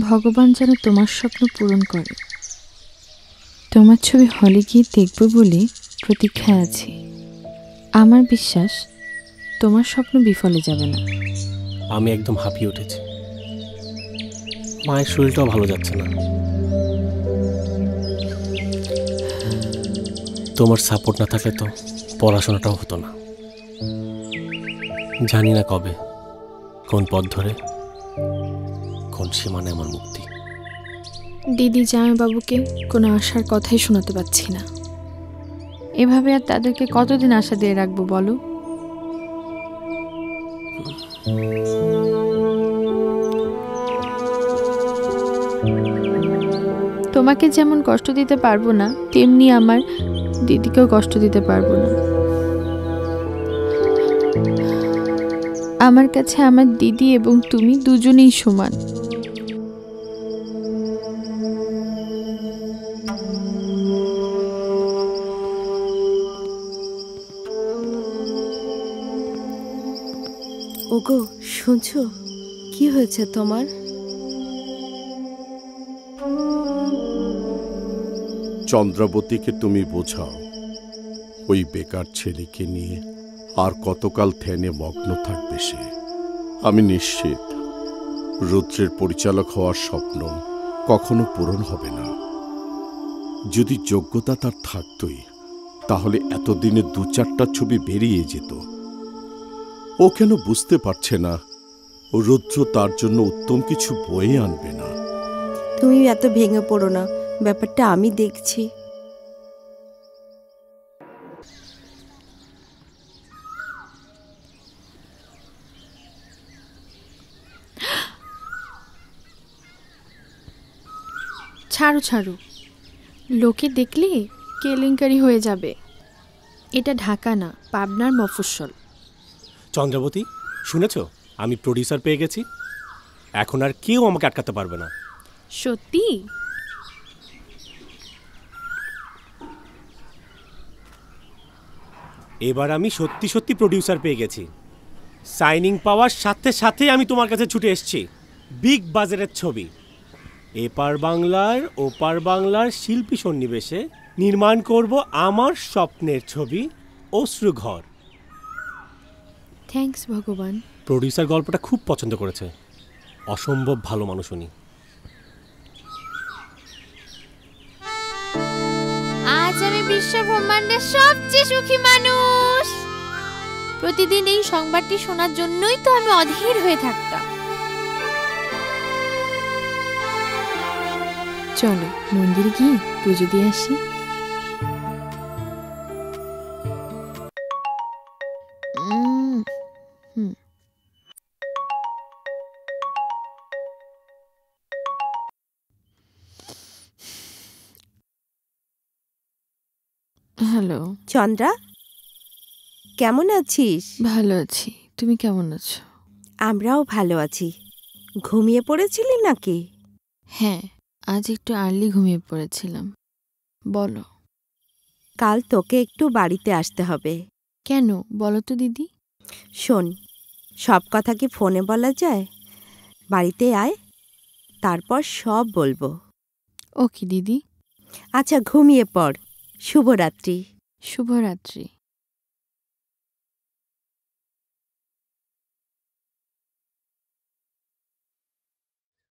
ভগবান যেন তোমার স্বপ্ন পূরণ করে। তোমার ছবি হলে গিয়ে দেখব বলে প্রতীক্ষায় আছি। আমার বিশ্বাস তোমার স্বপ্ন বিফলে যাবে না। আমি একদম হাঁপিয়ে উঠেছি। মায়ের শরীরটাও ভালো যাচ্ছে না। তোমার সাপোর্ট না থাকলে তো পড়াশোনাটাও হতো না। জানি না কবে, কোন পথ ধরে, কোন সীমানে আমার মুক্তি। দিদি জামাইবাবুকে কোনো আশার কথাই শোনাতে পারছি না। এভাবে আর তাদেরকে কতদিন আশা দিয়ে রাখবো বলো? তোমাকে যেমন কষ্ট দিতে পারবো না, তেমনি আমার দিদিকেও কষ্ট দিতে পারবো না। আমার কাছে আমার দিদি এবং তুমি দুজনেই সমান। ওগো, শুনছো? কি হয়েছে তোমার? চন্দ্রাবতীকে তুমি বোঝাও, ওই বেকার ছেলেকে নিয়ে আর কতকাল ধ্যানে মগ্ন থাকবে সে। আমি নিশ্চিত রুদ্রের পরিচালক হওয়ার স্বপ্ন কখনো পূরণ হবে না। যদি যোগ্যতা তার থাকতই, তাহলে এতদিনে 2-4টা ছবি বেরিয়ে যেত। ও কেন বুঝতে পারছে না রুদ্র তার জন্য উত্তম কিছু বয়ে আনবে না? তুমি এত ভেঙে পড়ো না, ব্যাপারটা আমি দেখছি। ছাড়ো ছাড়ো, লোকে দেখলে কেলেঙ্কারি হয়ে যাবে। এটা ঢাকা না, পাবনার মফস্বল। চন্দ্রাবতী, শুনেছ? আমি প্রডিউসার পেয়ে গেছি। এখন আর কেউ আমাকে আটকাতে পারবে না। সত্যি? এবার আমি সত্যি সত্যি প্রডিউসার পেয়ে গেছি। সাইনিং পাওয়ার সাথে সাথে আমি তোমার কাছে ছুটে এসেছি। বিগ বাজারের ছবি, এপার বাংলার ওপার বাংলার শিল্পী সন্নিবেশে নির্মাণ করব আমার স্বপ্নের ছবি অশ্রুঘর। থ্যাঙ্কস ভগবান। প্রডিউসার গল্পটা খুব পছন্দ করেছে। অসম্ভব ভালো মানুষ উনি। আজ আমি বিশ্ব ব্রহ্মাণ্ডের সবচেয়ে সুখী মানুষ। প্রতিদিন এই সংবাদটি শোনার জন্যই তো আমি অধীর হয়ে থাকতাম। চলো মন্দিরে গিয়ে পুজো দিয়ে আসি। হ্যালো চন্দ্রা, কেমন আছিস? ভালো আছি, তুমি কেমন আছো? আমরাও ভালো আছি। ঘুমিয়ে পড়েছিলি নাকি? হ্যাঁ, আজ একটু আর্লি ঘুমিয়ে পড়েছিলাম। বলো। কাল তোকে একটু বাড়িতে আসতে হবে। কেন বলো তো দিদি? শোন, সব কথা কি ফোনে বলা যায়? বাড়িতে আয়, তারপর সব বলবো। ওকে দিদি। আচ্ছা, ঘুমিয়ে পড়। শুভরাত্রি। শুভরাত্রি।